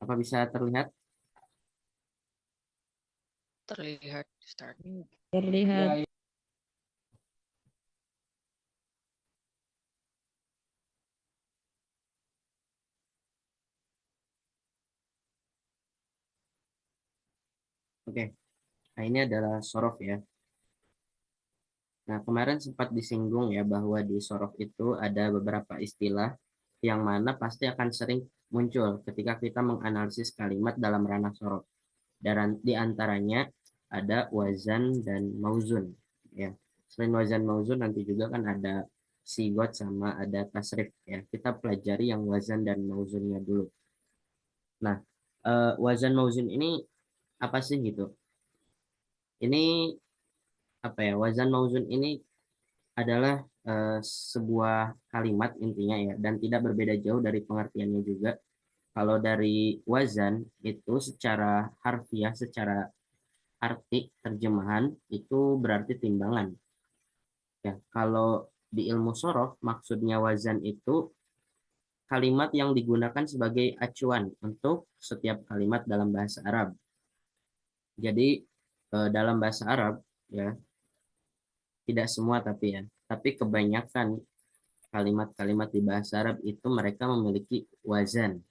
Apa bisa terlihat? Terlihat start. Terlihat. Oke. Nah, ini adalah sorof ya. Nah, kemarin sempat disinggung ya bahwa di sorof itu ada beberapa istilah yang mana pasti akan sering muncul ketika kita menganalisis kalimat dalam ranah sorof. Dan di antaranya ada wazan dan mauzun ya. Selain wazan mauzun nanti juga kan ada sigot sama ada tasrif ya. Kita pelajari yang wazan dan mauzunnya dulu. Nah, wazan mauzun ini apa sih gitu? Ini apa ya? Wazan mauzun ini adalah sebuah kalimat intinya ya, dan tidak berbeda jauh dari pengertiannya juga. Kalau dari wazan itu secara harfiah, secara arti terjemahan itu berarti timbangan. Ya, kalau di ilmu sorof maksudnya wazan itu kalimat yang digunakan sebagai acuan untuk setiap kalimat dalam bahasa Arab. Jadi dalam bahasa Arab ya, tidak semua tapi ya, tapi kebanyakan kalimat-kalimat di bahasa Arab itu mereka memiliki wazan.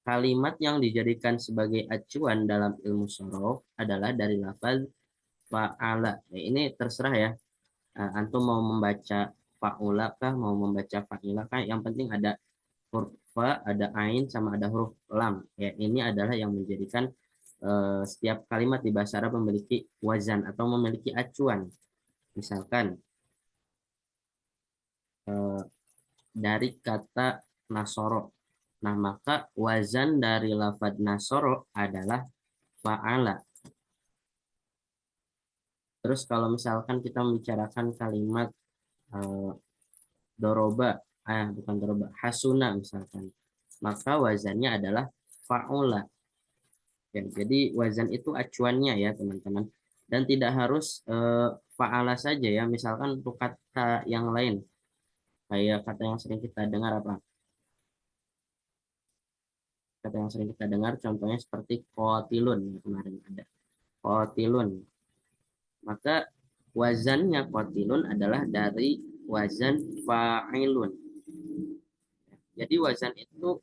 Kalimat yang dijadikan sebagai acuan dalam ilmu sorof adalah dari lafaz fa'ala. Ya, ini terserah ya. Antum mau membaca fa'ula kah, mau membaca fa'ila kah, yang penting ada huruf fa, ada ain, sama ada huruf lam. Ya, ini adalah yang menjadikan setiap kalimat di bahasa Arab memiliki wazan atau memiliki acuan. Misalkan dari kata nasoro. Nah, maka wazan dari lafaz nasoro adalah fa'ala. Terus kalau misalkan kita membicarakan kalimat doroba, bukan doroba, hasuna misalkan, maka wazannya adalah fa'ula. Ya, jadi wazan itu acuannya ya teman-teman. Dan tidak harus fa'ala saja ya, misalkan untuk kata yang lain. Kayak kata yang sering kita dengar apa? Kata yang sering kita dengar contohnya seperti kotilun, ya, kemarin ada kotilun. Maka wazannya kotilun adalah dari wazan fa'ilun. Jadi wazan itu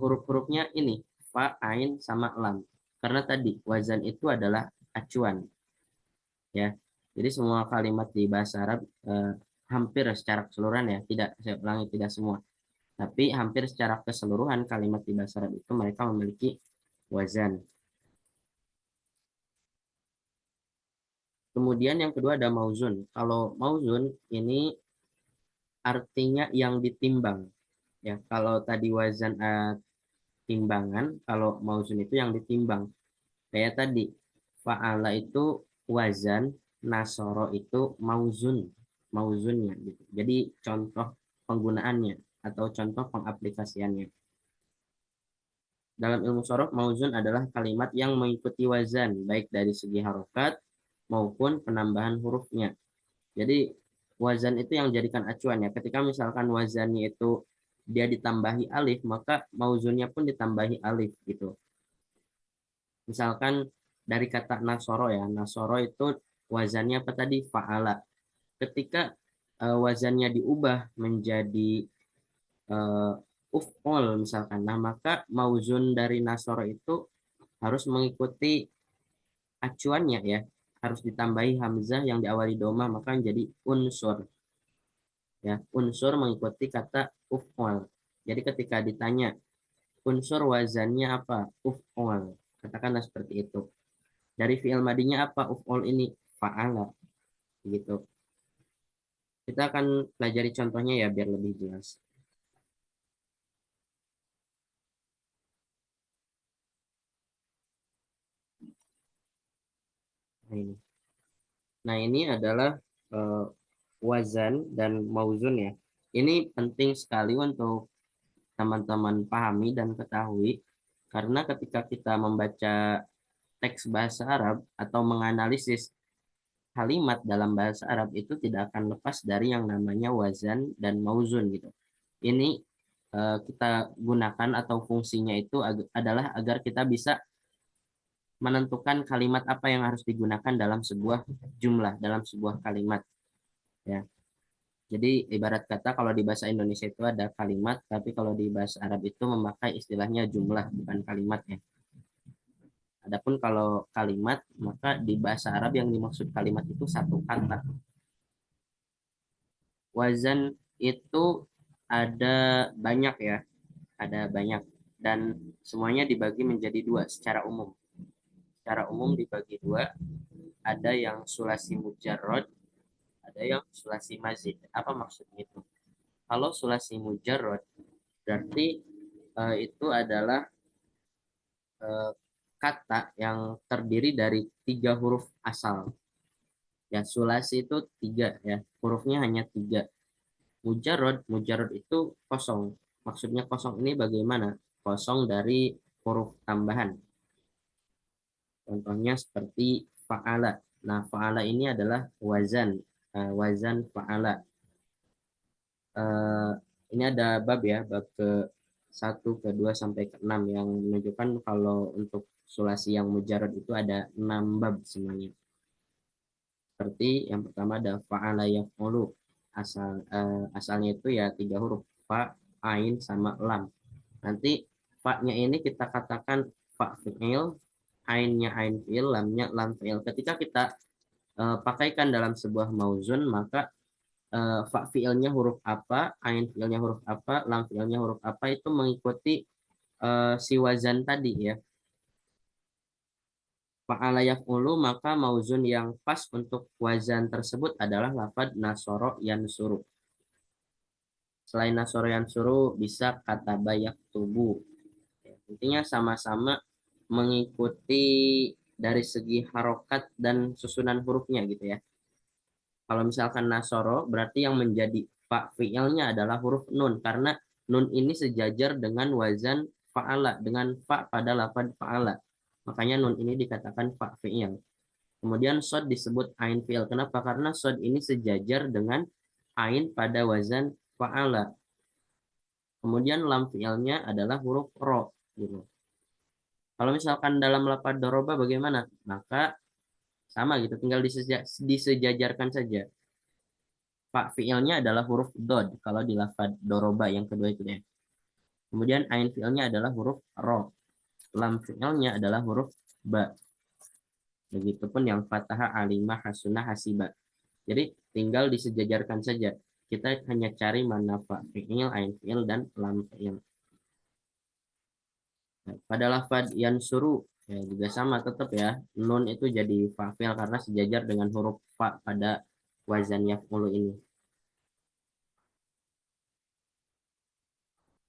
huruf-hurufnya ini fa, ain, sama lam. Karena tadi wazan itu adalah acuan ya. Jadi semua kalimat di bahasa Arab hampir secara keseluruhan ya, tidak, saya ulangi, tidak semua. Tapi hampir secara keseluruhan kalimat di bahasa Arab itu mereka memiliki wazan. Kemudian yang kedua ada mauzun. Kalau mauzun ini artinya yang ditimbang. Ya, kalau tadi wazan timbangan, kalau mauzun itu yang ditimbang. Kayak tadi, fa'ala itu wazan, nasoro itu mauzun, mauzunnya gitu. Jadi contoh penggunaannya atau contoh pengaplikasiannya. Dalam ilmu sorof, mauzun adalah kalimat yang mengikuti wazan, baik dari segi harokat maupun penambahan hurufnya. Jadi wazan itu yang jadikan acuan ya. Ketika misalkan wazannya itu dia ditambahi alif, maka mauzunnya pun ditambahi alif gitu. Misalkan dari kata nasoro ya, nasoro itu wazannya apa tadi? Fa'ala. Ketika wazannya diubah menjadi uh, uf'ol misalkan, nah maka mauzun dari nasoro itu harus mengikuti acuannya ya, harus ditambahi hamzah yang diawali doma, maka menjadi unsur ya. Unsur mengikuti kata uf'ol. Jadi ketika ditanya unsur wazannya apa? Uf'ol. Katakanlah seperti itu. Dari fi'il madinya apa? Uf'ol ini fa'ala gitu. Kita akan pelajari contohnya ya biar lebih jelas. Nah ini adalah uh, wazan dan mauzun ya. Ini penting sekali untuk teman-teman pahami dan ketahui, karena ketika kita membaca teks bahasa Arab atau menganalisis kalimat dalam bahasa Arab itu tidak akan lepas dari yang namanya wazan dan mauzun gitu. Ini kita gunakan atau fungsinya itu adalah agar kita bisa menentukan kalimat apa yang harus digunakan dalam sebuah jumlah, dalam sebuah kalimat. Ya. Jadi ibarat kata kalau di bahasa Indonesia itu ada kalimat, tapi kalau di bahasa Arab itu memakai istilahnya jumlah, bukan kalimat ya. Adapun kalau kalimat, maka di bahasa Arab yang dimaksud kalimat itu satu kata. Wazan itu ada banyak ya, ada banyak. Dan semuanya dibagi menjadi dua secara umum. Secara umum dibagi dua, ada yang sulasi mujarrad, ada yang sulasi mazid. Apa maksudnya itu? Kalau sulasi mujarrad, berarti itu adalah eh, kata yang terdiri dari tiga huruf asal. Ya, sulasi itu tiga ya, hurufnya hanya tiga. Mujarrad, mujarrad itu kosong. Maksudnya kosong ini bagaimana? Kosong dari huruf tambahan. Contohnya seperti fa'ala. Nah, fa'ala ini adalah wazan, wazan fa'ala. Eh, ini ada bab ya, bab ke satu, ke 2 sampai ke 6 yang menunjukkan kalau untuk sulasi yang mujarad itu ada 6 bab semuanya. Seperti yang pertama ada fa'ala yaf'ulu. Asalnya itu ya tiga huruf, fa, ain sama lam. Nanti fa-nya ini kita katakan fa fi'il, ainnya ain fi'il, lamnya lam fi'il. Ketika kita pakaikan dalam sebuah mauzun, maka fa fiilnya huruf apa, ain fiilnya huruf apa, lam fiilnya huruf apa itu mengikuti si wazan tadi ya. Fa'ala yaf'ulu, maka mauzun yang pas untuk wazan tersebut adalah lafad nasoro yansuru. Selain nasoro yansuru bisa kata bayak tubuh. Intinya sama-sama mengikuti dari segi harokat dan susunan hurufnya gitu ya. Kalau misalkan nasoro, berarti yang menjadi fa fiilnya adalah huruf nun, karena nun ini sejajar dengan wazan fa'ala, dengan fa pada lafaz fa'ala. Makanya nun ini dikatakan fa fiil. Kemudian sod disebut ain fiil. Kenapa? Karena sod ini sejajar dengan ain pada wazan fa'ala. Kemudian lam fiilnya adalah huruf ro. Gitu. Kalau misalkan dalam lafaz doroba bagaimana? Maka sama gitu, tinggal disejajarkan saja. Pak fiilnya adalah huruf dod kalau di lafad doroba yang kedua itu ya. Kemudian ain fiilnya adalah huruf ro. Lam fiilnya adalah huruf ba. Begitupun yang fathah alimah hasunah hasiba. Jadi tinggal disejajarkan saja. Kita hanya cari mana fa fiil, ain fiil, dan lam fiil. Nah, pada lafad yansuru ya juga sama tetap ya. Nun itu jadi fa fiil karena sejajar dengan huruf fa pada wazan yaf'ulu ini.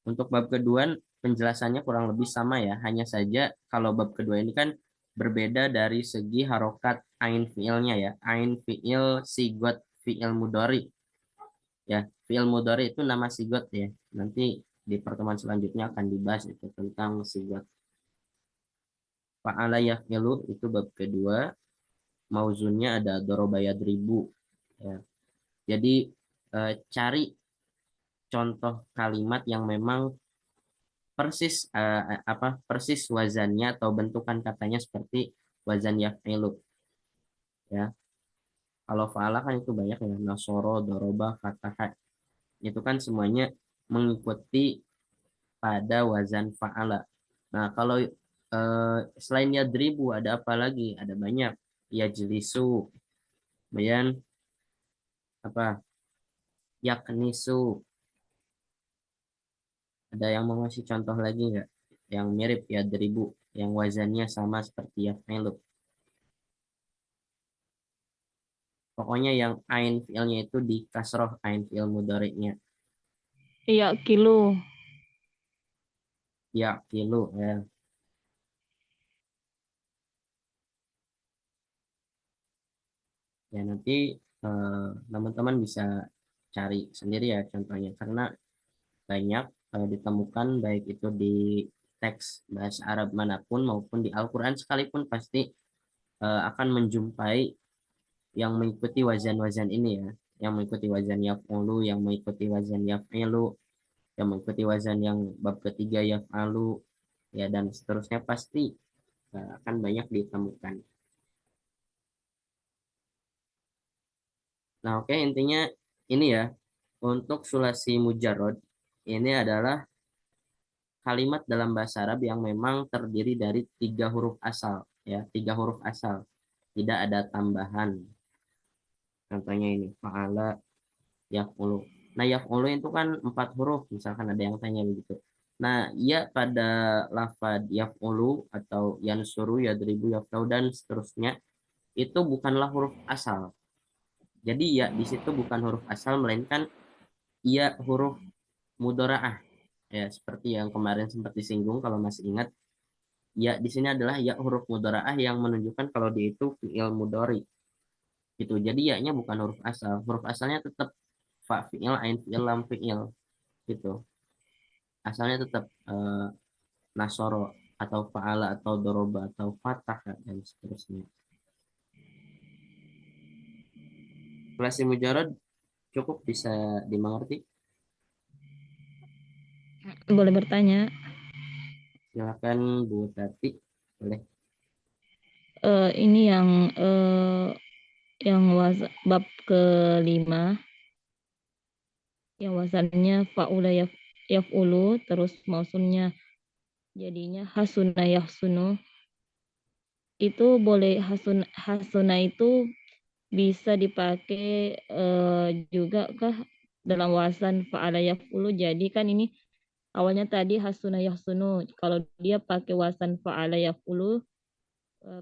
Untuk bab kedua penjelasannya kurang lebih sama ya, hanya saja kalau bab kedua ini kan berbeda dari segi harokat ain fiilnya ya. Ain fiil sigot fiil mudori ya. Fiil mudori itu nama sigot ya. Nanti di pertemuan selanjutnya akan dibahas itu tentang sigot. Fa'ala yaf'ilu itu bab kedua. Mauzunnya ada doroba yadribu ya. Jadi cari contoh kalimat yang memang persis wazannya atau bentukan katanya seperti wazan yaf'ilu ya. Kalau fa'ala kan itu banyak ya, nasoro, doroba, fataha. Itu kan semuanya mengikuti pada wazan fa'ala. Nah, kalau selain yadribu ada apa lagi? Ada banyak. Yajlisu, kemudian apa? Yaknisu. Ada yang mau ngasih contoh lagi nggak? Yang mirip yadribu, yang wazannya sama seperti yaf'ilu. Pokoknya yang ain fiilnya itu di kasroh, ain fiil mudhari'nya. Iya, kilo. Ya, kilo ya. Ya nanti teman-teman bisa cari sendiri ya contohnya karena banyak ditemukan baik itu di teks bahasa Arab manapun maupun di Al-Qur'an sekalipun pasti akan menjumpai yang mengikuti wazan-wazan ini ya, yang mengikuti wazan yaf'ulu, yang mengikuti wazan yaf'ilu. yang mengikuti wazan yang bab ketiga yaf'alu, ya, dan seterusnya pasti akan banyak ditemukan. Nah, oke, intinya ini ya, untuk sulasi mujarrad ini adalah kalimat dalam bahasa Arab yang memang terdiri dari 3 huruf asal, ya, 3 huruf asal, tidak ada tambahan. Contohnya ini fa'ala, yaf'ulu. Nah, yaf'ulu itu kan 4 huruf, misalkan ada yang tanya begitu. Nah, ya pada lafad yaf'ulu atau yansuru, yadribu, yaftau, dan seterusnya itu bukanlah huruf asal. Jadi ya di situ bukan huruf asal, melainkan ya huruf mudharaah. Ya, seperti yang kemarin sempat disinggung kalau masih ingat, ya di sini adalah ya huruf mudharaah yang menunjukkan kalau dia itu fi'il mudhari. Gitu. Jadi ya-nya bukan huruf asal. Huruf asalnya tetap fa fi'il, ain fi'il, lam fi'il gitu. Asalnya tetap nasoro atau fa'ala atau doroba atau fatah dan seterusnya. Sulasi mujarad cukup bisa dimengerti. Boleh bertanya? Silakan Bu Tati, boleh. Ini yang bab ke-5, yang wazannya fa'ula yaf'ulu, terus mausunnya jadinya hasuna yahsunu. Itu boleh hasuna itu bisa dipakai juga kah dalam wazan fa'ala yaf'ulu? Jadi kan ini awalnya tadi hasuna yahsunu. Kalau dia pakai wazan fa'ala yaf'ulu,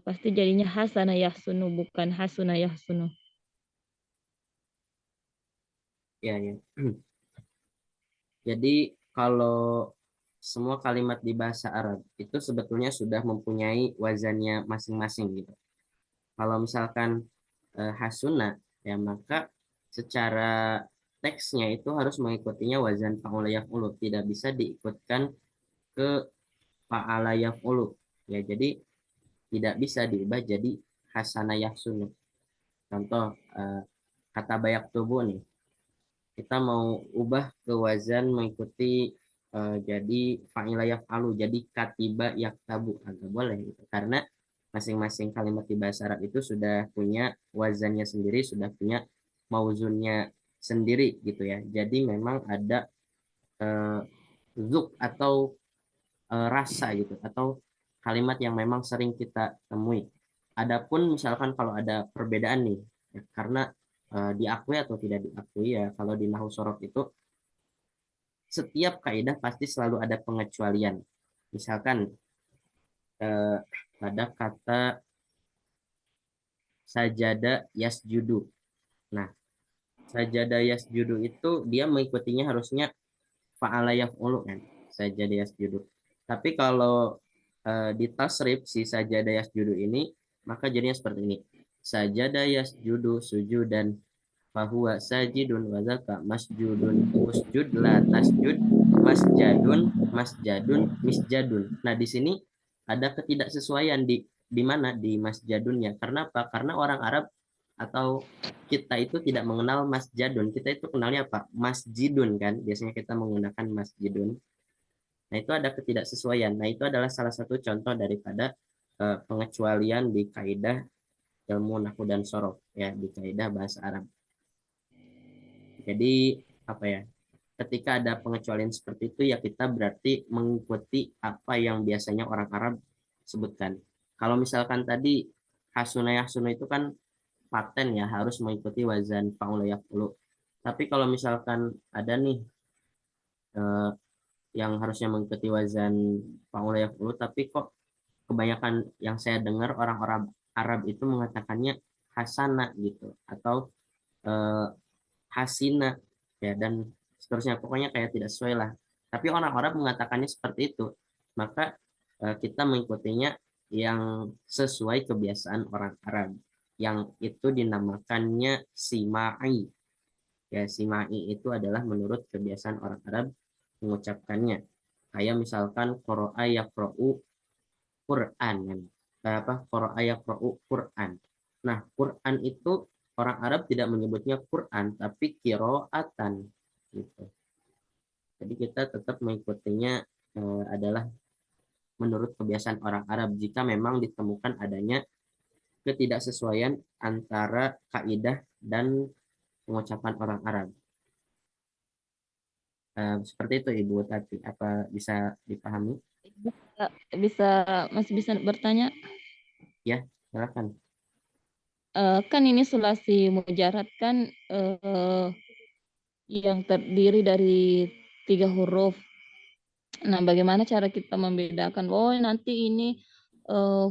pasti jadinya hasana yahsunu, bukan hasuna yahsunu. Ya, ya. Jadi kalau semua kalimat di bahasa Arab itu sebetulnya sudah mempunyai wazannya masing-masing gitu. Kalau misalkan hasuna, ya, maka secara teksnya itu harus mengikutinya wazan fa'ula yaf'ulu, tidak bisa diikutkan ke fa'ala yaf'ulu. Ya, jadi tidak bisa diubah jadi hasana yahsunu. Contoh kata bayak tubuh nih, kita mau ubah ke wazan mengikuti jadi fa'ila yaf'alu, jadi katiba yaktabu, agak boleh gitu. Karena masing-masing kalimat di bahasa Arab itu sudah punya wazannya sendiri, sudah punya mauzunnya sendiri gitu ya. Jadi memang ada eh, zuk atau rasa gitu, atau kalimat yang memang sering kita temui. Adapun misalkan kalau ada perbedaan nih, ya, karena diakui atau tidak diakui, ya, kalau di nahwu sorof itu setiap kaidah pasti selalu ada pengecualian. Misalkan eh, ada kata sajada yasjudu. Nah, sajada yasjudu itu dia mengikutinya harusnya fa'ala yaf'ulu kan, sajada yasjudu. Tapi kalau di tasrif si sajada yasjudu ini, maka jadinya seperti ini. Sajada yasjudu sujudan fahuwa sajidun wa zaka masjudun usjud la tasjud masjadun misjadun. Nah, di sini ada ketidaksesuaian di mana di masjadunnya. Karena apa? Karena orang Arab atau kita itu tidak mengenal masjadun. Kita itu kenalnya apa? Masjidun kan. Biasanya kita menggunakan masjidun. Nah, itu ada ketidaksesuaian. Nah, itu adalah salah satu contoh daripada pengecualian di kaidah ilmu nahwu dan sorof, ya, di kaidah bahasa Arab. Jadi apa ya? Ketika ada pengecualian seperti itu, ya kita berarti mengikuti apa yang biasanya orang Arab sebutkan. Kalau misalkan tadi hasuna yahsunu itu kan paten ya, harus mengikuti wazan fa'ula yaf'ulu. Tapi kalau misalkan ada nih eh, yang harusnya mengikuti wazan fa'ula yaf'ulu, tapi kok kebanyakan yang saya dengar orang-orang Arab itu mengatakannya hasana gitu, atau eh, hasina, ya, dan seterusnya, pokoknya kayak tidak sesuai lah. Tapi orang Arab mengatakannya seperti itu, maka kita mengikutinya yang sesuai kebiasaan orang Arab, yang itu dinamakannya simai. Ya, simai itu adalah menurut kebiasaan orang Arab mengucapkannya. Kayak misalkan qara'a yaqra'u Quran kan. Apa? Qara'a yaqra'u Quran. Nah, Quran itu orang Arab tidak menyebutnya Quran, tapi kiroatan gitu. Jadi kita tetap mengikutinya adalah menurut kebiasaan orang Arab jika memang ditemukan adanya ketidaksesuaian antara kaidah dan pengucapan orang Arab. Seperti itu Ibu Tati, apa bisa dipahami? Bisa masih bisa bertanya? Ya, silakan. Kan ini sulasi mujarad kan yang terdiri dari 3 huruf. Nah, bagaimana cara kita membedakan? Oh, nanti ini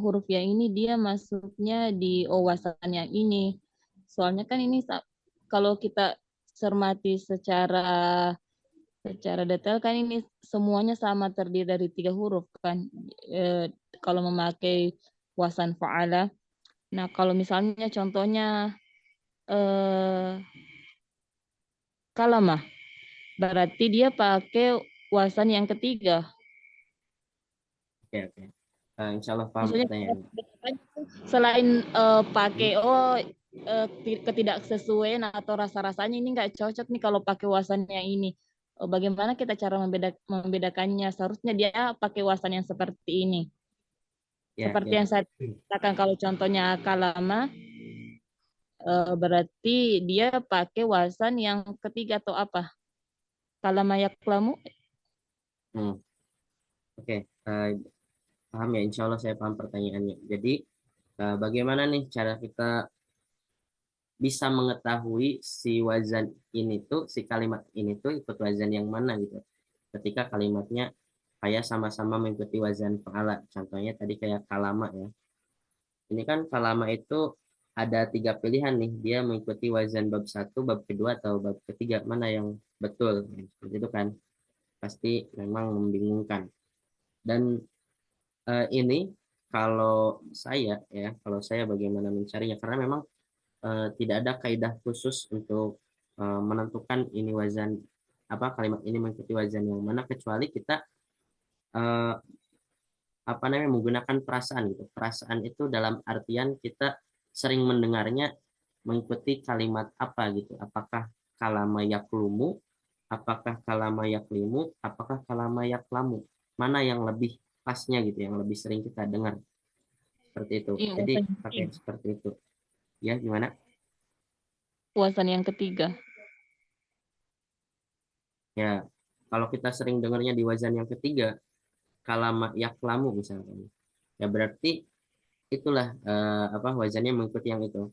huruf yang ini dia masuknya di wawasan yang ini. Soalnya kan ini kalau kita cermati secara detail kan ini semuanya sama terdiri dari 3 huruf kan. Kalau memakai wasan fa'ala. Nah, kalau misalnya contohnya kalamah, berarti dia pakai wasan yang ketiga. Oke, oke. Insya Allah paham Maksudnya pertanyaannya. selain pakai ketidaksesuaian atau rasa-rasanya ini nggak cocok nih kalau pakai wasan yang ini. Bagaimana kita cara membedakannya? Seharusnya dia pakai wasan yang seperti ini. Ya, Seperti ya. yang saya katakan kalau contohnya kalama, berarti dia pakai wasan yang ketiga atau apa? Kalama yaklamu. Hmm, Oke, paham ya. Insya Allah saya paham pertanyaannya. Jadi, bagaimana nih cara kita bisa mengetahui si wazan ini tuh, si kalimat ini tuh ikut wazan yang mana gitu. Ketika kalimatnya kayak sama-sama mengikuti wazan fa'ala. Contohnya tadi kayak kalama ya. Ini kan kalama itu ada 3 pilihan nih. Dia mengikuti wazan bab 1, bab kedua, atau bab ketiga. Mana yang betul? Seperti itu kan. Pasti memang membingungkan. Dan ini kalau saya bagaimana mencarinya? Karena memang tidak ada kaidah khusus untuk menentukan ini wazan apa kalimat ini mengikuti wazan yang mana kecuali kita eh, apa namanya menggunakan perasaan gitu. Perasaan itu dalam artian kita sering mendengarnya mengikuti kalimat apa gitu. Apakah kalama yaklumu, apakah kalama yaklimu, apakah kalama yaklamu. Mana yang lebih pasnya gitu, yang lebih sering kita dengar seperti itu. Iya, Jadi wasan yang pakai ketiga. seperti itu. Ya, gimana? Wasan yang ketiga. Ya, kalau kita sering dengarnya di wazan yang ketiga, kalama yaklamu misalkan. Ya berarti itulah apa wazannya mengikuti yang itu.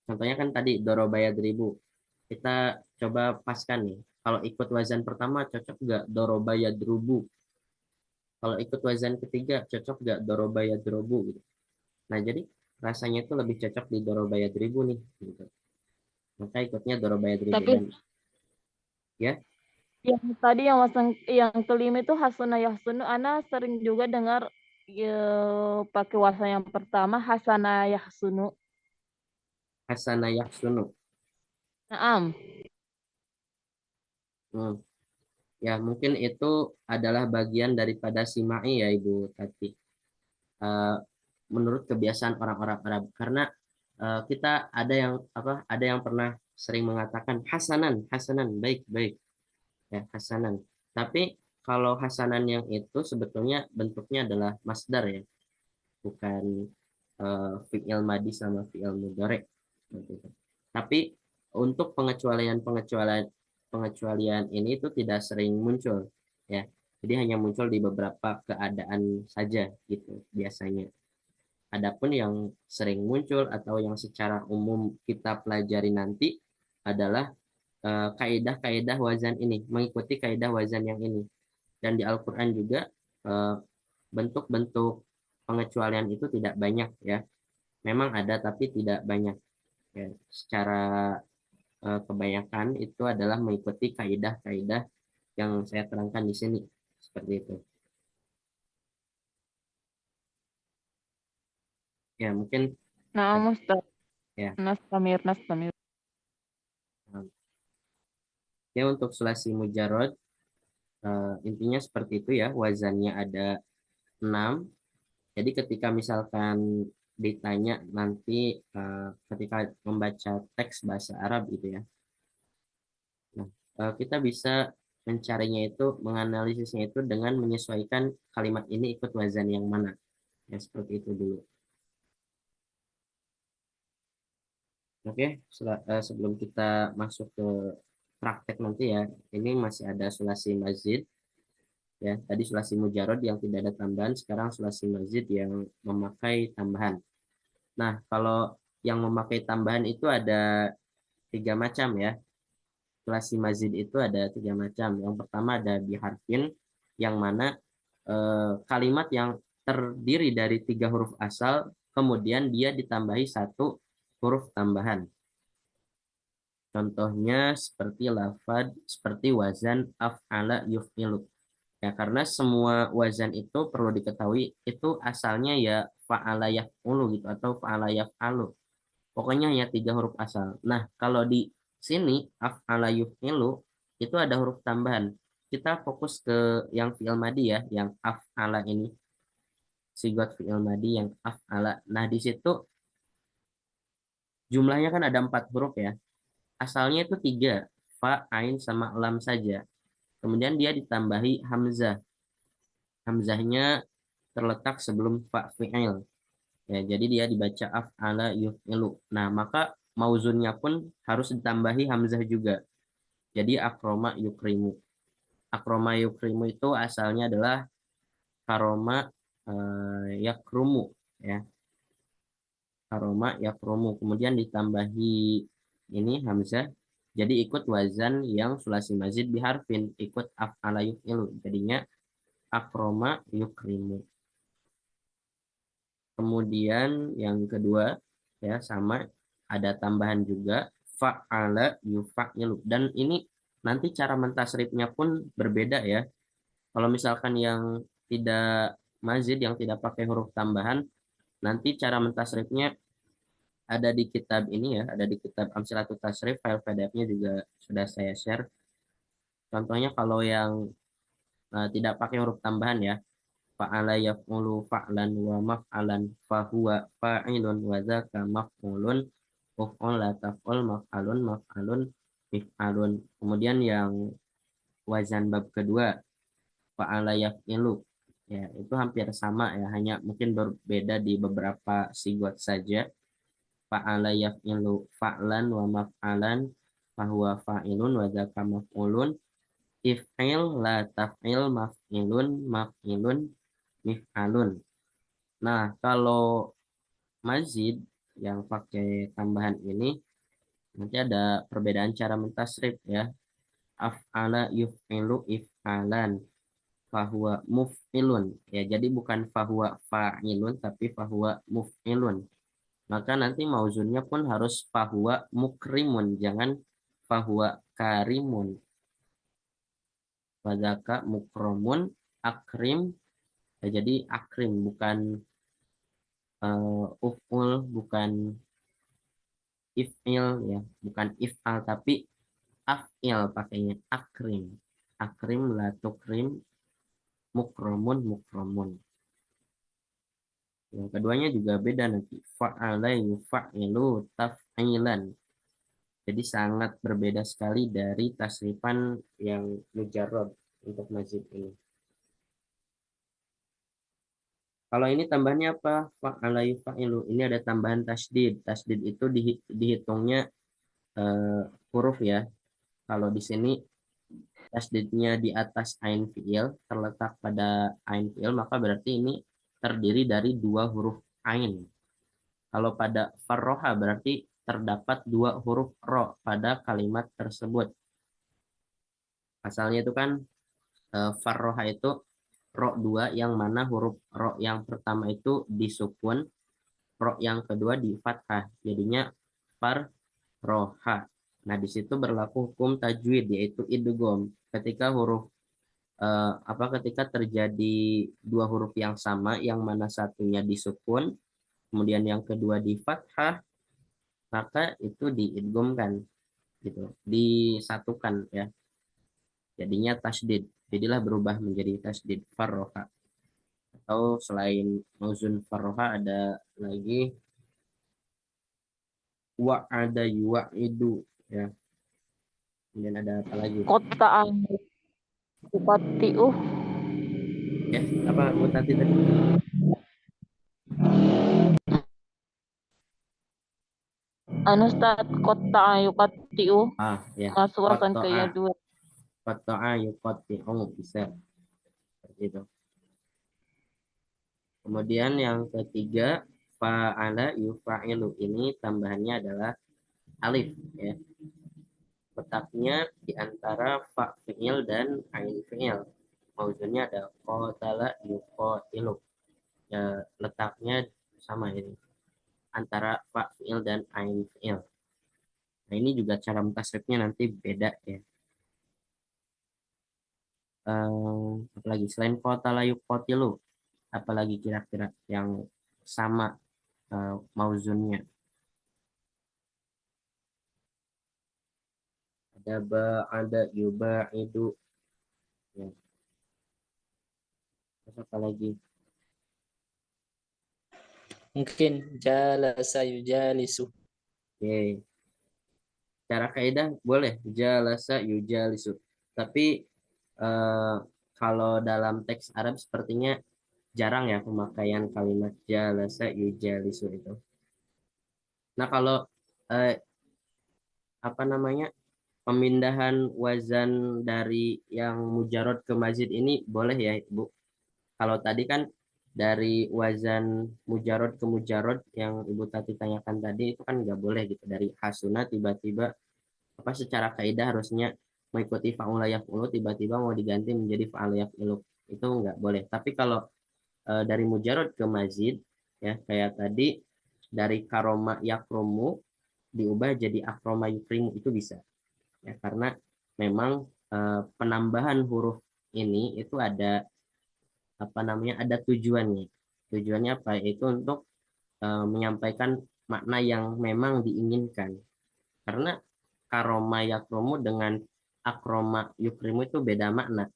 Contohnya kan tadi dorobaya ribu. Kita coba paskan nih. Kalau ikut wazan pertama cocok nggak dorobaya drubu? Kalau ikut wazan ketiga cocok nggak dorobaya drobu gitu. Nah jadi rasanya itu lebih cocok di dorobaya ribu nih gitu. Maka ikutnya dorobaya ribu Tapi dan ya yang tadi yang kelima itu hasuna yahsunu, Ana sering juga dengar ya, pakai wasan yang pertama hasana yahsunu. hasana yaksunu. Naam. Hmm. Ya mungkin itu adalah bagian daripada simai ya Ibu Tati. Eh, Menurut kebiasaan orang-orang Arab karena kita ada yang pernah sering mengatakan hasanan hasanan baik baik ya hasanan tapi kalau hasanan yang itu sebetulnya bentuknya adalah masdar ya bukan fi'il madi sama fi'il mudhari seperti itu. Tapi untuk pengecualian ini itu tidak sering muncul ya jadi hanya muncul di beberapa keadaan saja gitu biasanya. Adapun yang sering muncul atau yang secara umum kita pelajari nanti adalah kaidah-kaidah wazan ini, mengikuti kaidah wazan yang ini. Dan di Al-Qur'an juga eh, bentuk-bentuk pengecualian itu tidak banyak ya. Memang ada tapi tidak banyak. Ya. Secara kebanyakan itu adalah mengikuti kaidah-kaidah yang saya terangkan di sini. Seperti itu. Ya, mungkin Naam Ustaz. ya. Nastamir. Ya untuk sulasi mujarod intinya seperti itu ya, wazannya ada 6. Jadi ketika misalkan ditanya nanti ketika membaca teks bahasa Arab gitu ya. Nah, kita bisa mencarinya itu, menganalisisnya itu dengan menyesuaikan kalimat ini ikut wazan yang mana. Ya, seperti itu dulu. Oke, sebelum kita masuk ke praktek nanti ya, ini masih ada sulasi mazid. Ya, tadi sulasi mujarod yang tidak ada tambahan, sekarang sulasi mazid yang memakai tambahan. Nah, kalau yang memakai tambahan itu ada 3 macam ya. Sulasi mazid itu ada 3 macam. Yang pertama ada biharfin, yang mana kalimat yang terdiri dari 3 huruf asal, kemudian dia ditambahi 1 huruf tambahan. Contohnya seperti lafad, seperti wazan af'ala yuf'ilu. Ya, karena semua wazan itu perlu diketahui itu asalnya ya fa'ala yaf'ulu gitu atau fa'ala yaf'alu. Pokoknya hanya 3 huruf asal. Nah, kalau di sini af'ala yuf'ilu itu ada huruf tambahan. Kita fokus ke yang fi'il madi ya, yang af'ala ini. Sigot fi'il madi yang af'ala. Nah, di situ jumlahnya kan ada 4 huruf ya. Asalnya itu 3, fa, ain, sama lam saja. Kemudian dia ditambahi hamzah. Hamzahnya terletak sebelum fa fi'il. Ya, jadi dia dibaca af'ala yuf'ilu. Nah, maka mauzunnya pun harus ditambahi hamzah juga. Jadi akroma yukrimu. Akroma yukrimu itu asalnya adalah karoma yakrumu ya. Karoma yakrumu. Kemudian ditambahi ini hamzah. Jadi ikut wazan yang sulasi mazid biharfin, ikut af'ala yuf'ilu. Jadinya akroma yukrimu. Kemudian yang kedua ya sama ada tambahan juga fa'ala yufa'ilu, dan ini nanti cara mentasrifnya pun berbeda ya. Kalau misalkan yang tidak mazid, yang tidak pakai huruf tambahan, nanti cara mentasrifnya ada di kitab ini ya, ada di kitab Amsilatut Tasrif, file PDF-nya juga sudah saya share. Contohnya kalau yang tidak pakai huruf tambahan ya, fa'ala yaf'ulu fa'lan wa maf'alan fahuwa fa'ilun wa dzaka maf'ulun uf'ul la taf'ul maf'alun maf'alun mif'alun. Kemudian yang wazan bab kedua fa'ala yaf'ilu, ya itu hampir sama ya, hanya mungkin berbeda di beberapa sigot saja. Fa'ala yaf'ilu fa'lan wa maf'alan fahuwa fa'ilun wa dzaka maf'ulun if'il la taf'il maf'ilun maf'ilun mif'alun. Nah, kalau mazid yang pakai tambahan ini nanti ada perbedaan cara mentasrif ya. Af'ala yuf'ilu if'alan fahuwa muf'ilun. Ya, jadi bukan fahuwa fa'ilun tapi fahuwa muf'ilun. Maka nanti mauzunnya pun harus fahuwa mukrimun, jangan fahuwa karimun. Wadaka mukromun akrim. Ya, jadi akrim bukan uf'ul, bukan if'il ya, bukan if'al tapi af'il pakainya akrim. Akrim la tukrim, mukromun mukromun. Yang keduanya juga beda nanti. Fa'ala yufa'ilu taf'ilan. Jadi sangat berbeda sekali dari tasrifan yang mujarrad untuk mazid ini. Kalau ini tambahannya apa? Fa'ala yufa'ilu. Ini ada tambahan tasdid. Tasdid itu dihitungnya huruf ya. Kalau di sini tasdidnya di atas ain fi'il, terletak pada ain fi'il, maka berarti ini terdiri dari 2 huruf ain. Kalau pada farroha berarti terdapat 2 huruf ro pada kalimat tersebut. Asalnya itu kan farroha itu ro 2, yang mana huruf ro yang pertama itu disukun, ro yang kedua di fathah. Jadinya farroha. Nah, di situ berlaku hukum tajwid yaitu idgham. Ketika ketika terjadi 2 huruf yang sama, yang mana satunya disukun, kemudian yang kedua di fathah, maka itu diidghamkan gitu, disatukan ya. Jadinya tasdid. Jadilah berubah menjadi tasdid farroha. Atau selain mauzun farroha ada lagi wa'ada yuwa'idu ya. Kemudian ada apa lagi? Kota Amr. Yuqatti'u. Ya, apa Bu Tati tadi? Anu Ustaz, kota yuqatti'u. Ah, ya. Masukkan ke ya Qata'a, dua. qata'a yuqatti'u bisa seperti itu. Kemudian yang ketiga, fa'ala yufa'ilu, ini tambahannya adalah alif ya. Letaknya di antara fa fi'il dan ain fi'il. Maksudnya ada qatala yuqatilu. Ya, letaknya sama ini antara fa fi'il dan ain fi'il. Nah, ini juga cara mentasrifnya nanti beda ya. Apalagi selain qatala yuqatilu, apalagi kira-kira yang sama mauzunnya. Ada ada yuba'idu ya. Terus apa lagi? Mungkin jalasa yujalisu. Oke. Cara kaidah boleh jalasa yujalisu. Tapi kalau dalam teks Arab sepertinya jarang ya pemakaian kalimat jalasa yujalisu itu. Nah, kalau eh, apa namanya? Pemindahan wazan dari yang mujarod ke mazid ini boleh ya, Bu? Kalau tadi kan dari wazan mujarod ke mujarod yang Ibu Tati tanyakan tadi itu kan nggak boleh gitu. Dari hasuna tiba-tiba apa secara kaidah harusnya mengikuti fa'ula yaf'ulu, tiba-tiba mau diganti menjadi fa'ala yaf'ulu. Itu nggak boleh. Tapi kalau dari mujarod ke mazid ya kayak tadi dari karoma yakromu diubah jadi akroma yukrimu itu bisa ya, karena memang penambahan huruf ini itu ada apa namanya, ada tujuannya. Tujuannya apa? Itu untuk menyampaikan makna yang memang diinginkan. Karena karoma yakromu dengan akroma yukrimu itu beda makna.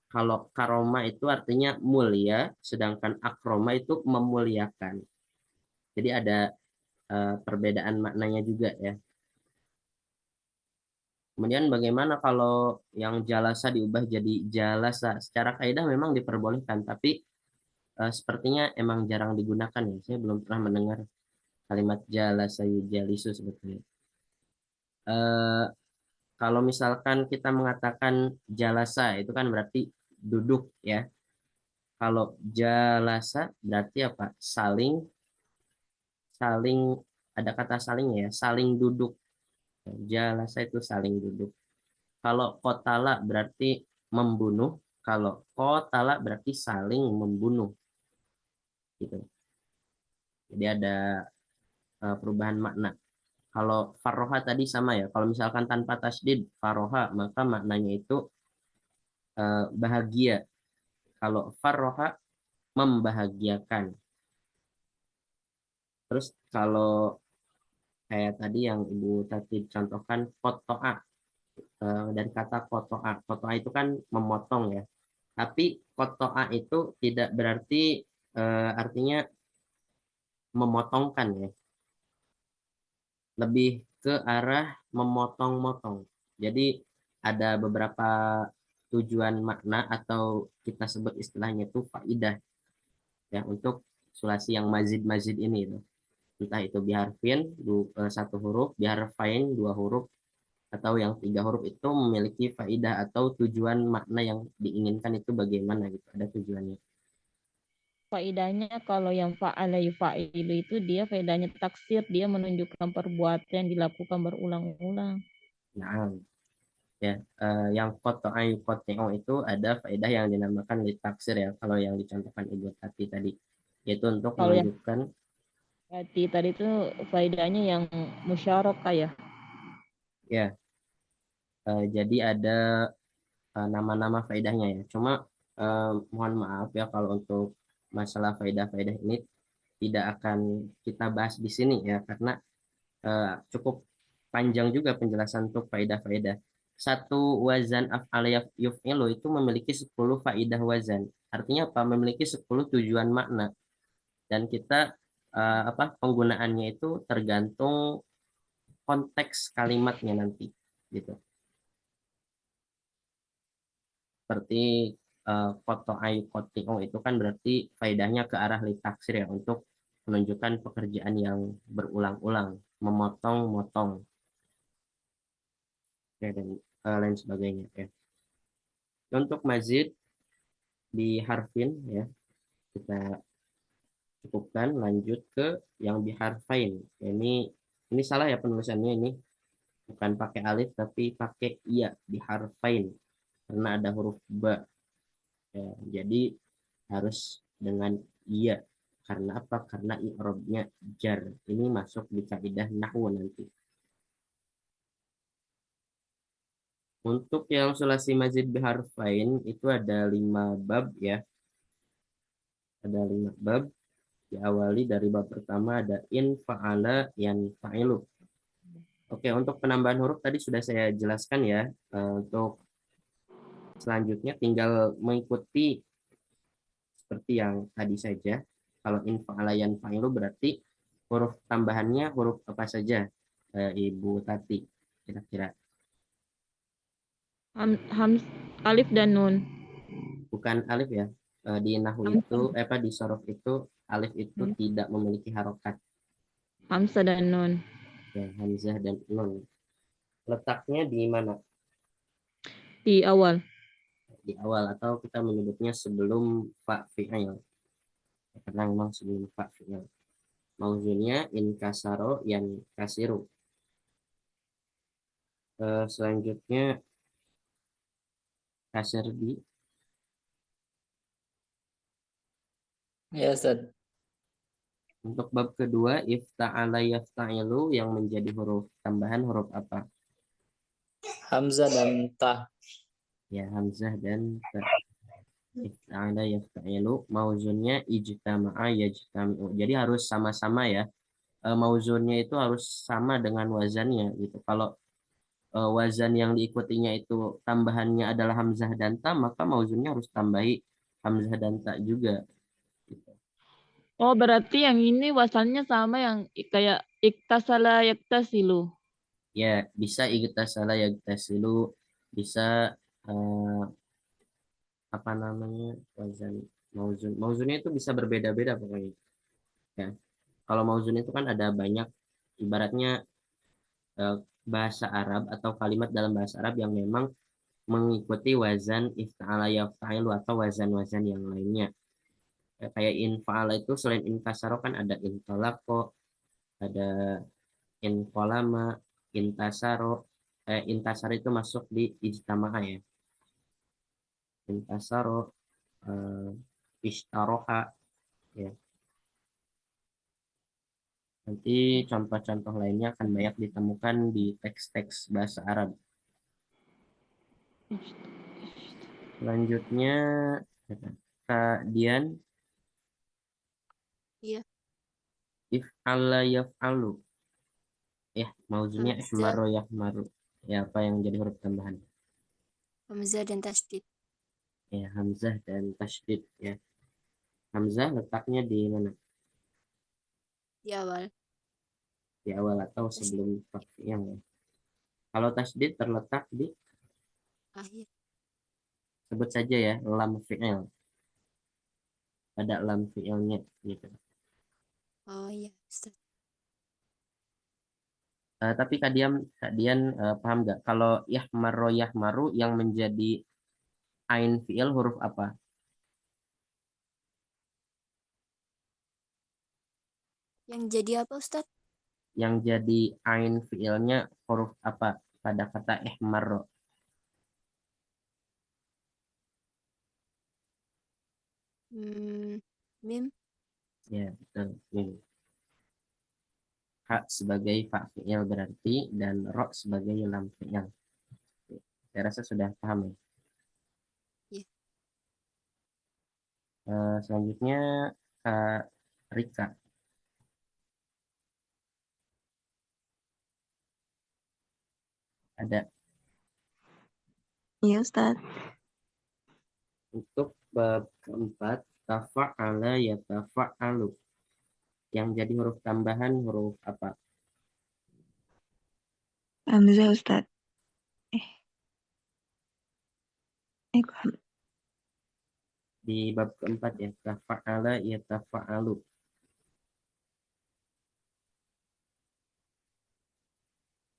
Kalau karoma itu artinya mulia, sedangkan akroma itu memuliakan. Jadi ada perbedaan maknanya juga ya. Kemudian bagaimana kalau yang jalasa diubah jadi jalasa? Secara kaidah memang diperbolehkan, tapi sepertinya emang jarang digunakan ya. Saya belum pernah mendengar kalimat jalasa yujalisu sebetulnya. Eh, Kalau misalkan kita mengatakan jalasa itu kan berarti duduk ya. Kalau jalasa berarti apa? Saling saling ada kata salingnya ya, saling duduk. Jalasa itu saling duduk. Kalau kotala berarti membunuh. Kalau kotala berarti saling membunuh. Gitu. Jadi ada perubahan makna. Kalau faroha tadi sama ya. Kalau misalkan tanpa tasdid faroha, maka maknanya itu bahagia. Kalau faroha membahagiakan. Terus kalau kayak tadi yang Ibu tadi contohkan kotoa, dari kata kotoa. Kotoa itu kan memotong ya. Tapi kotoa itu tidak berarti artinya memotongkan ya. Lebih ke arah memotong-motong. Jadi ada beberapa tujuan makna atau kita sebut istilahnya itu faidah ya untuk sulasi yang mazid-mazid ini itu. Entah itu biharfin satu huruf, biharfain dua huruf, atau yang tiga huruf itu memiliki faidah atau tujuan makna yang diinginkan itu bagaimana gitu. Ada tujuannya. Faedahnya kalau yang fa'ala yufa'ilu itu dia faedahnya taksir, dia menunjukkan perbuatan yang dilakukan berulang-ulang. Nah, ya yang koto ayu koteo itu ada faedah yang dinamakan litaksir ya kalau yang dicontohkan Ibu Tati tadi, yaitu untuk Kalau yang menunjukkan tadi itu faedahnya yang musyarakah ya. ya jadi ada nama-nama faedahnya ya. Cuma mohon maaf ya kalau untuk masalah faedah-faedah ini tidak akan kita bahas di sini ya karena cukup panjang juga penjelasan untuk faedah-faedah. Satu wazan af'al yuf'ilu itu memiliki 10 faedah wazan. Artinya apa? Memiliki 10 tujuan makna. Dan kita apa penggunaannya itu tergantung konteks kalimatnya nanti gitu. Seperti koto ayu kotio itu kan berarti faedahnya ke arah litaksir ya, untuk menunjukkan pekerjaan yang berulang-ulang, memotong-motong, ya, dan lain sebagainya ya. Untuk mazid di harfin ya, kita cukupkan, lanjut ke yang biharfain. Ini salah ya penulisannya, ini bukan pakai alif tapi pakai iya, biharfain, karena ada huruf ba ya, jadi harus dengan iya. Karena apa? Karena i'rabnya jar. Ini masuk di kaidah nahwu nanti. Untuk yang sulasi mazid biharfain itu ada 5 bab ya. Ada 5 bab. Diawali dari bab pertama ada in fa'ala yan fa'ilu. Oke, untuk penambahan huruf tadi sudah saya jelaskan ya. Untuk selanjutnya tinggal mengikuti seperti yang tadi saja. Kalau in fa'ala yan fa'ilu berarti huruf tambahannya huruf apa saja, Ibu Tati, kira-kira? Alif dan nun. Bukan alif ya. Di nahwu itu, apa di sorof itu, alif itu tidak memiliki harokat. Hamzah dan nun. Ya, hamzah dan nun. Letaknya di mana? Di awal. Di awal, atau kita menyebutnya sebelum fa fi'il. Karena memang sebelum fa fi'il. Mauzunnya in kasaro yang kasiru. Selanjutnya kasir di. Ya, Ustaz. Untuk bab kedua, ifta'ala yafta'ilu yang menjadi huruf tambahan huruf apa? Hamzah dan ta. Ya, hamzah dan ta. Ifta'ala yafta'ilu, mauzunnya ijtama'a yajtami'u. Jadi harus sama-sama ya. Mauzunnya itu harus sama dengan wazannya gitu. Kalau wazan yang diikutinya itu tambahannya adalah hamzah dan ta, maka mauzunnya harus tambahi hamzah dan ta juga gitu. Oh, berarti yang ini wasalnya sama yang kayak iktasala yaktasilu. Ya, bisa igtasala yagtasilu, bisa eh, apa namanya, wazan mauzunnya itu bisa berbeda-beda pokoknya ya. Kalau mauzun itu kan ada banyak, ibaratnya eh, bahasa Arab atau kalimat dalam bahasa Arab yang memang mengikuti wazan ifta'ala yafta'ilu atau wazan-wazan yang lainnya. Kayak infa'ala itu selain inkasaro kan ada intolako, ada inkolama, intasaro. Intasaro itu masuk di ijtama'a ya. Intasaro, eh, ishtaroha ya. Nanti contoh-contoh lainnya akan banyak ditemukan di teks-teks bahasa Arab. Selanjutnya, Kak Dian, Iya. if'ala yaf'alu. Ya, mauzunnya Hamzah, ihmaro yahmaru. Ya, apa yang jadi huruf tambahan? Hamzah dan tasdid Ya, hamzah dan tasydid ya. Hamzah letaknya di mana? di awal. Di awal atau Tasdid sebelum yang ya. Kalau tasydid terletak di, akhir. sebut saja ya, lam fi'il. Ada lam fi'ilnya gitu. Oh iya, Ustaz. Tapi Kak Dian paham nggak kalau yahmaru yang menjadi ain fi'il huruf apa? Yang jadi apa, Ustaz? Yang jadi ain fi'ilnya huruf apa pada kata ihmarro? Mim. Ya, betul. Mim. Ha sebagai fa fi'il berarti, dan ro sebagai lam fi'il. Saya rasa sudah paham ya. Iya. Selanjutnya Kak Rika, ada Iya, Ustaz. untuk bab keempat tafa'ala ya tafa'alu. Yang jadi huruf tambahan huruf apa? Hamzah, Ustaz. Di bab keempat ya, tafa'ala yatafa'alu.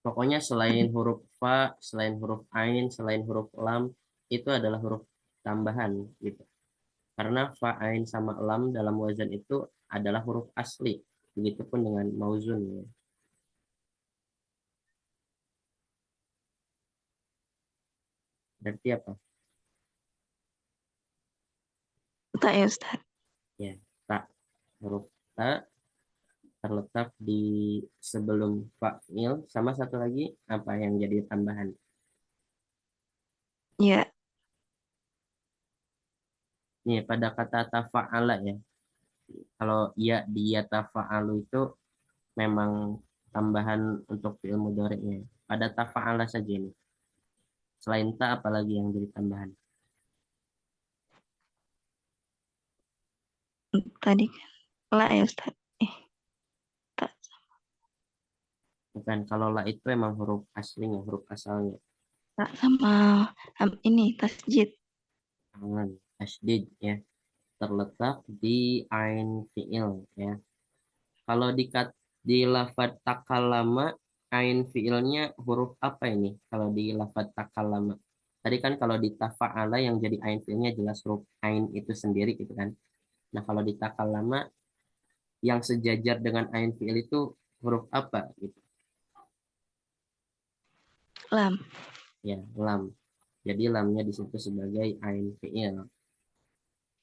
Pokoknya selain huruf fa, selain huruf ain, selain huruf lam, itu adalah huruf tambahan gitu. Karena fa, ain, sama lam dalam wazan itu adalah huruf asli. Begitupun dengan mauzun ya. Berarti apa? Tak ya Ustaz. Ya, ta. Huruf ta terletak di sebelum fa'il, sama satu lagi apa yang jadi tambahan? Ya. Nih, pada kata tafa'ala ya. Kalau ya dia tafa'alu itu memang tambahan untuk fi'il mudhari'nya. Pada tafa'ala saja ini. Selain ta apalagi yang jadi tambahan? Tadi kan la ya Ustaz. Tak. Bukan, kalau la itu emang huruf aslinya, huruf asalnya. Tak sama ini tasjid. Tangan, tasdid ya. Terletak di ain fi'il ya. Kalau di lafad takallama, ain fi'ilnya huruf apa ini? Kalau di lafad takallama. Tadi kan kalau di tafa'ala yang jadi ain fi'ilnya jelas huruf ain itu sendiri gitu kan. Nah, kalau di takallama yang sejajar dengan ain fi'il itu huruf apa gitu? Lam. Ya, lam. Jadi lamnya di situ sebagai ain fi'il.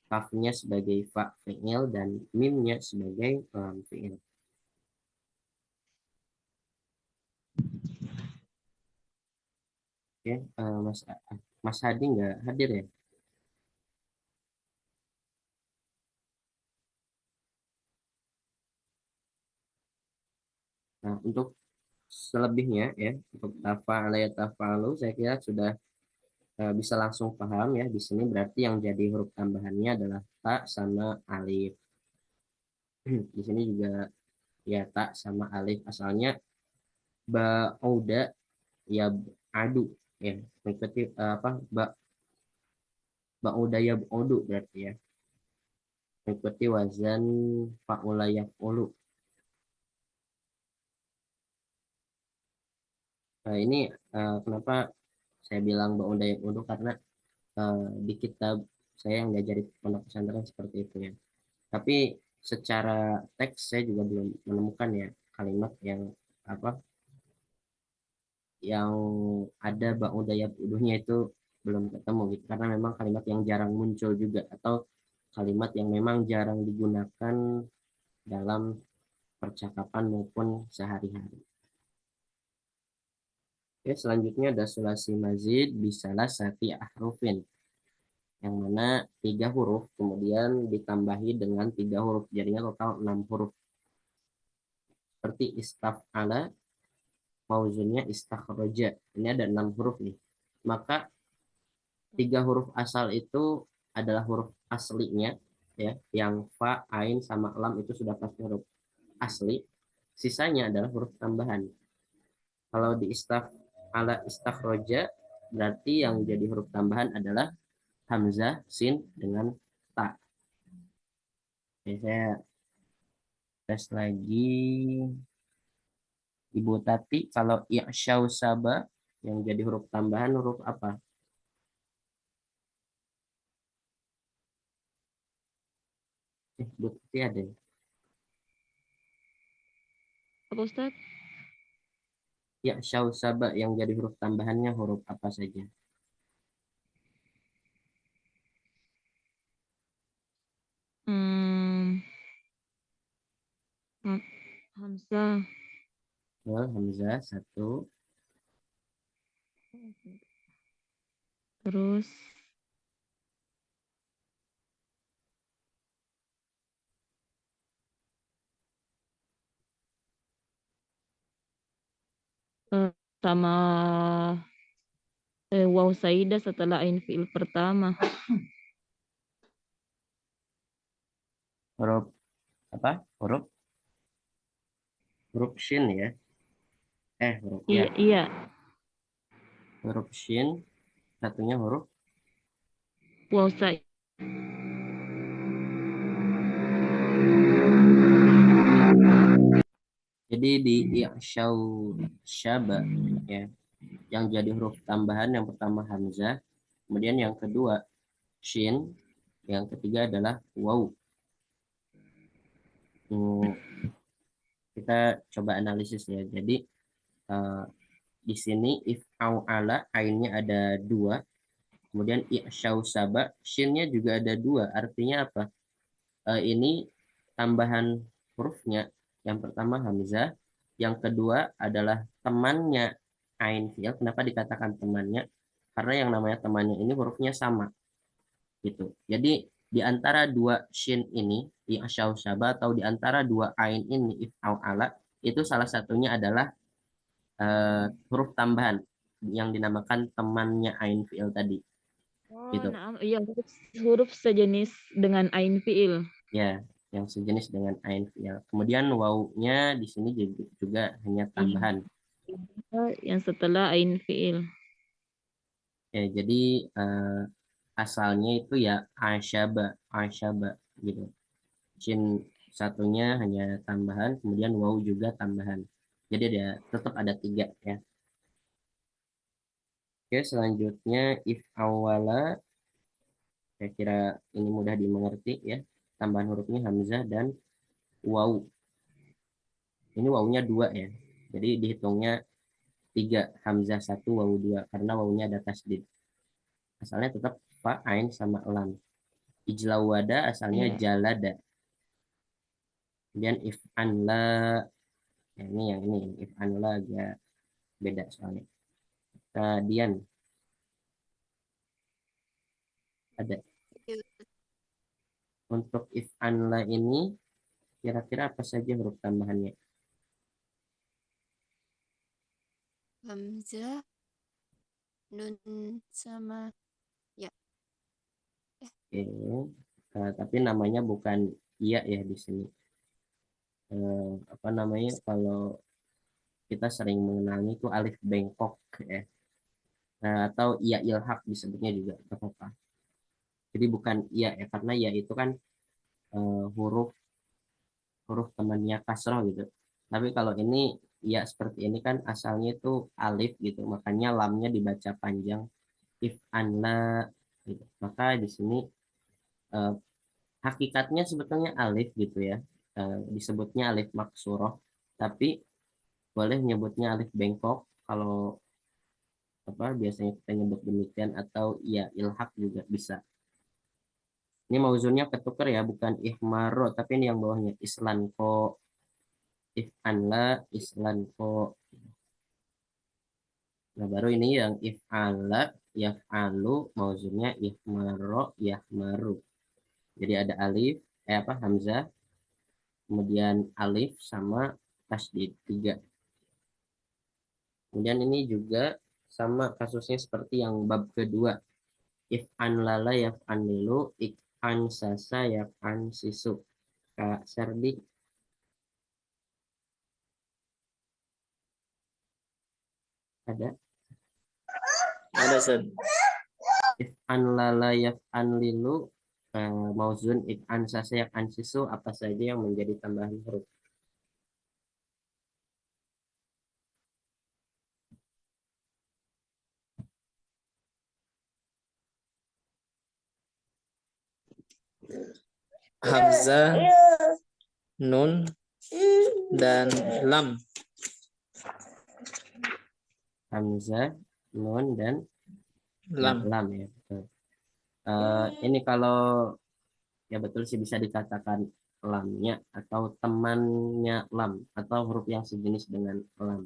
Kafnya sebagai fa fi'il dan mimnya sebagai lam fi'il. Oke, Mas Hadi nggak hadir ya? Nah, untuk selebihnya ya, untuk tafa'ala ya tafa'alu, saya kira sudah bisa langsung paham ya. Di sini berarti yang jadi huruf tambahannya adalah ta sama alif. Di sini juga ya ta sama alif. Asalnya ba'uda ya adu ya. Mengikuti apa? Ba'uda ya ba'udu berarti ya. Mengikuti wazan fa'ula yaf'ulu. Nah, ini kenapa saya bilang ba'uda ya ba'udu karena di kitab saya yang diajari pondok pesantren seperti itu ya. Tapi secara teks saya juga belum menemukan ya kalimat yang apa yang ada ba'udaya buduhnya itu belum ketemu gitu karena memang kalimat yang jarang muncul juga atau kalimat yang memang jarang digunakan dalam percakapan maupun sehari-hari. Oke, selanjutnya ada sulasi mazid bisalah sati ahrufin yang mana 3 huruf kemudian ditambahi dengan 3 huruf jadinya total 6 huruf seperti istaf'ala mauzunnya istakhroja ini ada 6 huruf nih maka 3 huruf asal itu adalah huruf aslinya ya yang fa ain sama lam itu sudah pasti huruf asli sisanya adalah huruf tambahan kalau di istaf'ala istakhroja berarti yang jadi huruf tambahan adalah hamzah sin dengan ta. Oke, saya tes lagi Ibu Tati, kalau i'syau saba yang jadi huruf tambahan huruf apa? Bu Tati ada ya? Apa Ustaz? I'syau saba yang jadi huruf tambahannya huruf apa saja? Hmm, Hamzah. Well, hamzah satu, Terus sama waw saidah setelah ain fiil pertama. huruf apa? Huruf shin ya? Huruf ya. Iya, iya. Huruf shin, satunya huruf puasa. Jadi di i'syau syaba ya, yang jadi huruf tambahan yang pertama hamzah, kemudian yang kedua shin, yang ketiga adalah waw. Kita coba analisis ya. Jadi di sini if au ala ainnya ada dua, kemudian i'syau saba shinnya juga ada dua. Artinya apa? Ini tambahan hurufnya. Yang pertama hamzah, yang kedua adalah temannya ain fi'il. Kenapa dikatakan temannya? Karena yang namanya temannya ini hurufnya sama gitu. Jadi di antara dua shin ini di asyau syaba atau di antara dua ain ini if au ala itu salah satunya adalah huruf tambahan yang dinamakan temannya ain fi'il tadi Oh, gitu. nah, iya, huruf sejenis dengan ain fiil. Ya, yang sejenis dengan ain fi'il. Kemudian wawunya di sini juga hanya tambahan. Yang setelah ain fiil. Ya, jadi asalnya itu ya asyaba gitu. Shin satunya hanya tambahan, kemudian waw juga tambahan. Jadi tetap ada tiga ya. Oke, selanjutnya if awala, saya kira ini mudah dimengerti ya. Tambahan hurufnya hamzah dan waw. Ini wawunya dua ya. Jadi dihitungnya tiga, hamzah satu, waw dua, karena wawunya ada tasdid. Asalnya tetap fa, ain sama lam. Ijlawada asalnya jalada. Kemudian if anla, ya ini yang ini if anla agak beda soalnya. Kemudian ada Ya, untuk if anla ini kira-kira apa saja huruf tambahannya? hamzah, nun sama ya. Oke. Tapi namanya bukan iya ya di sini. Apa namanya kalau kita sering mengenalnya itu alif bengkok ya. Atau iya ilhaq disebutnya juga apa-apa. Jadi bukan iya ya, karena ya itu kan huruf temannya kasroh gitu. Tapi kalau ini ya seperti ini kan asalnya itu alif gitu, makanya lamnya dibaca panjang if anla gitu. Maka di sini eh, hakikatnya sebetulnya alif gitu ya. Disebutnya alif maksuroh, tapi boleh nyebutnya alif bengkok kalau apa biasanya kita nyebut demikian, atau ya ilhaq juga bisa. Ini mauzunnya ketuker ya, bukan ihmaro, tapi ini yang bawahnya islanko, if anla, islanko. Nah, baru ini yang if ala, yaf'alu, mauzunnya ihmaro, yahmaru. Jadi ada alif, hamzah, kemudian alif sama tasdid 3. Kemudian ini juga sama kasusnya seperti yang bab kedua. If an lala yaf'an lilu, ik an sasa yaf'an sisu. Kak Serdi, ada? Ada, Ustaz. If an lala yaf'an lilu, mauzun ik an sasa yaf'an sisu, apa saja yang menjadi tambahan huruf? Hamzah, nun, dan lam. Hamzah, nun, dan Lam. lam ya. Betul. Ini kalau ya betul sih bisa dikatakan lamnya atau temannya lam atau huruf yang sejenis dengan lam.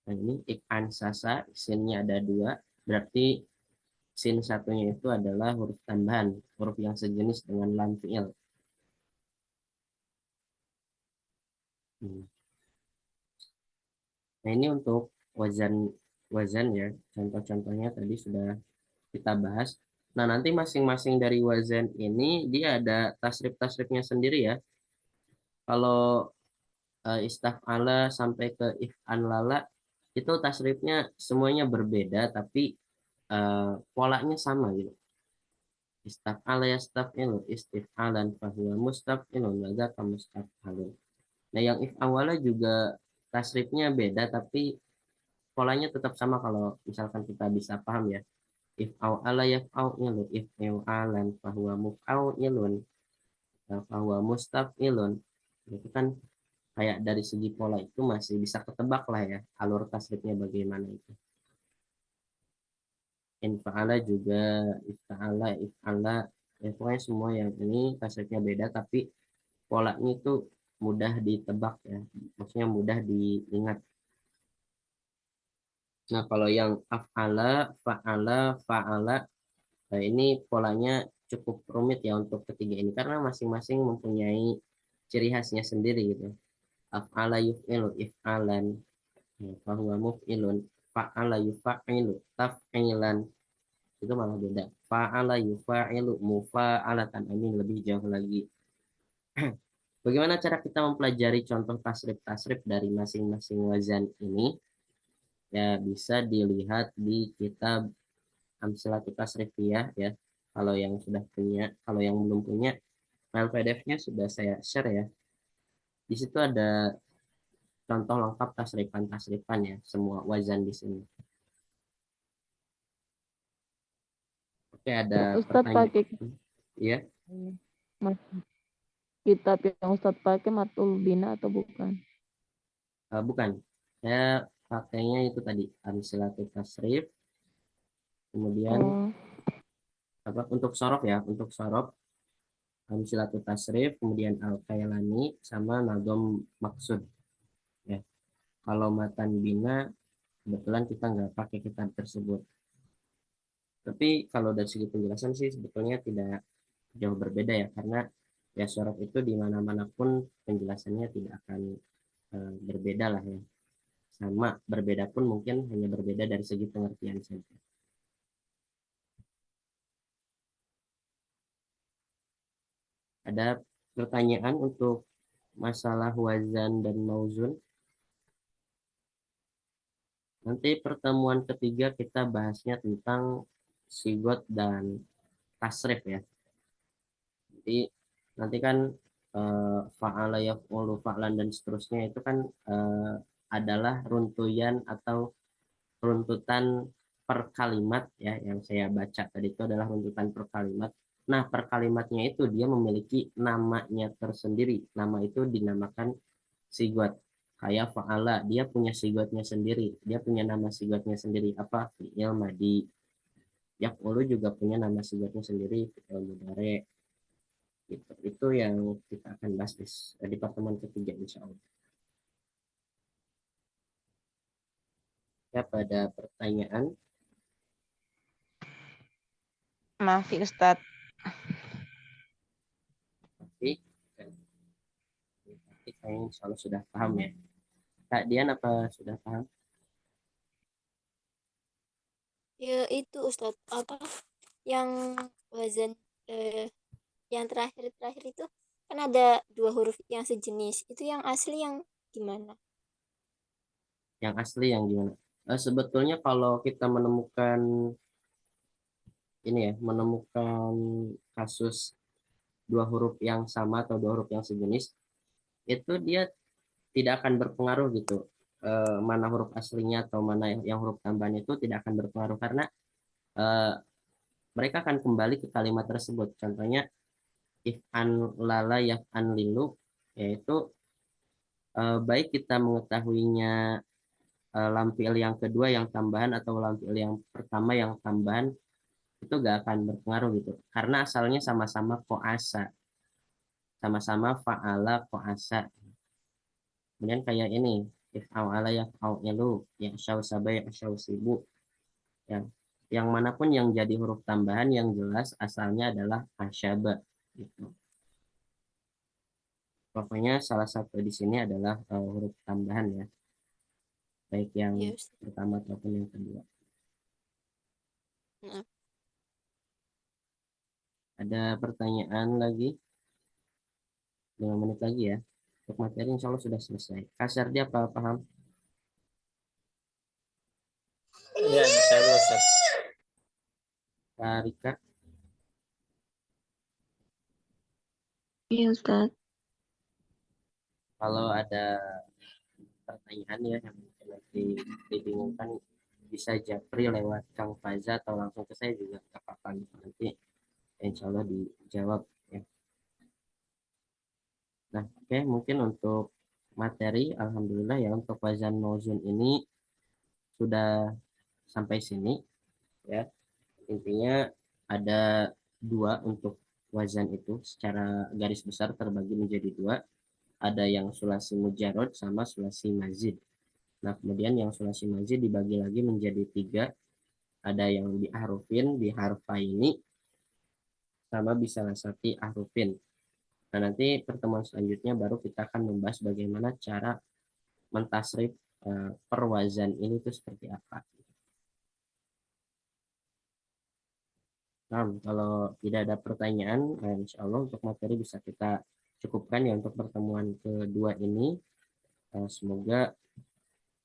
Nah ini ik'an sasa, sinnya ada dua, berarti sin satunya itu adalah huruf tambahan, huruf yang sejenis dengan lam fi'il. Nah ini untuk wazan ya, contoh-contohnya tadi sudah kita bahas. Nah nanti masing-masing dari wazan ini dia ada tasrif-tasrifnya sendiri ya. Kalau istaf'ala sampai ke if'an lala itu tasrifnya semuanya berbeda, tapi polanya sama gitu. Istaf'ala yastaf'ilu istif'alan fahuwa mustaf'ilun wa dzaka mustaf'alun. Nah, yang if'awala juga tasrifnya beda tapi polanya tetap sama kalau misalkan kita bisa paham ya. If'awala yaf'awilu if'alan fahuwa muf'awilun fahuwa mustaf'ilun. Itu kan kayak dari segi pola itu masih bisa ketebak lah ya alur tasrifnya bagaimana itu. Infa'ala juga, ifta'ala, if'ala, ya pokoknya semua yang ini tasrifnya beda tapi polanya itu mudah ditebak ya, maksudnya mudah diingat. Nah, kalau yang af'ala, fa'ala, fa'ala, nah ini polanya cukup rumit ya untuk ketiga ini karena masing-masing mempunyai ciri khasnya sendiri gitu. Af'ala yuf'ilu if'alan, fahuwa muf'ilun, fa'ala yuf'ilu taf'ilan, itu malah beda. Fa'ala yufa'ilu mufa'alatan, ini lebih jauh lagi. Bagaimana cara kita mempelajari contoh tasrif-tasrif dari masing-masing wazan ini? Ya, bisa dilihat di kitab Amsilatul Tasrifiyah ya. Kalau yang sudah punya, kalau yang belum punya, file PDF-nya sudah saya share ya. Di situ ada contoh lengkap tasrifan-tasrifan ya, semua wazan di sini. Oke, ada Ustadz pertanyaan. pakai Ya, Mas, kitab yang Ustadz pakai Matul Bina atau bukan? bukan. Saya pakainya itu tadi Amsilatul Tasrif. Kemudian Oh, apa untuk sorof ya, untuk sorof Amsilatul Tasrif, kemudian Al-Kailani sama Nadom Maksud ya. Kalau Matan Bina kebetulan kita nggak pakai kitab tersebut. Tapi kalau dari segi penjelasan sih sebetulnya tidak jauh berbeda ya, karena ya sorof itu di mana-mana pun penjelasannya tidak akan berbeda lah ya. Sama berbeda pun mungkin hanya berbeda dari segi pengertian saja. Ada pertanyaan untuk masalah wazan dan mauzun? Nanti pertemuan ketiga kita bahasnya tentang sigot dan tasrif ya. Jadi nanti kan fa'ala yaf'ulu fa'lan dan seterusnya itu kan adalah runtuyan atau runtutan per kalimat ya, yang saya baca tadi itu adalah runtutan per kalimat. Nah, per kalimatnya itu dia memiliki namanya tersendiri. Nama itu dinamakan sigot. Kayak fa'ala, dia punya sigotnya sendiri. Dia punya nama sigotnya sendiri. Apa? Fi'il madi. Yaf'ulu juga punya nama sigotnya sendiri. Fi'il mudhari. Gitu. Itu yang kita akan bahas di pertemuan ketiga insya Allah. Ya, pada pertanyaan. Maaf ya Ustadz. Tapi kayaknya insya Allah sudah paham ya. Kak Dian apa sudah paham? Ya itu Ustadz apa yang wazan yang terakhir itu kan ada dua huruf yang sejenis. Itu yang asli yang gimana? Yang asli yang gimana? Sebetulnya kalau kita menemukan ini ya, menemukan kasus dua huruf yang sama atau dua huruf yang sejenis, itu dia tidak akan berpengaruh gitu. Mana huruf aslinya atau mana yang huruf tambahan itu tidak akan berpengaruh karena eh, mereka akan kembali ke kalimat tersebut. Contohnya if an lala yaf an lilu, yaitu baik kita mengetahuinya lampil yang kedua yang tambahan atau lampil yang pertama yang tambahan, itu gak akan berpengaruh gitu karena asalnya sama-sama koasa, sama-sama fa'ala koasa. Kemudian kayak ini if awala ya awilu ya syau sabai syau sibu, yang manapun yang jadi huruf tambahan yang jelas asalnya adalah asyaba gitu. Pokoknya salah satu di sini adalah huruf tambahan ya, baik yang Ya Ustadz. pertama ataupun yang kedua. Nah, Ada pertanyaan lagi? 5 menit lagi ya. Untuk materi insya Allah sudah selesai. Kasar dia apa paham? Ya, insya Allah Ustaz. Kak Rika? Iya Ustaz. Kalau ada pertanyaan ya yang mungkin nanti dibingungkan, bisa japri lewat Kang Faza atau langsung ke saya juga nggak apa-apa gitu. Nanti insya Allah dijawab ya. Nah, oke, mungkin untuk materi, alhamdulillah ya, untuk wazan mauzun ini sudah sampai sini ya. Intinya ada dua untuk wazan itu, secara garis besar terbagi menjadi dua. Ada yang sulasi mujarod sama sulasi mazid. Nah, kemudian yang sulasi mazid dibagi lagi menjadi tiga. Ada yang diharufin, diharfaini, sama bisa nasati ahrufin. Nah, nanti pertemuan selanjutnya baru kita akan membahas bagaimana cara mentasrif perwazan ini itu seperti apa. Nah, kalau tidak ada pertanyaan, insya Allah untuk materi bisa kita cukupkan ya untuk pertemuan kedua ini. Semoga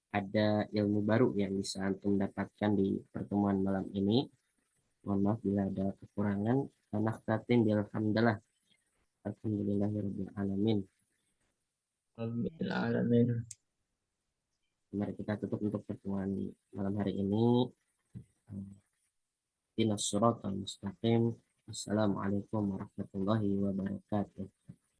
ada ilmu baru yang bisa antum dapatkan di pertemuan malam ini. Mohon maaf bila ada kekurangan. Naktatin bilhamdalah. Alhamdulillahirabbil alamin. Rabbil alamin. Mari kita tutup untuk pertemuan malam hari ini. Ihdinas siratal mustaqim. Assalamualaikum warahmatullahi wabarakatuh.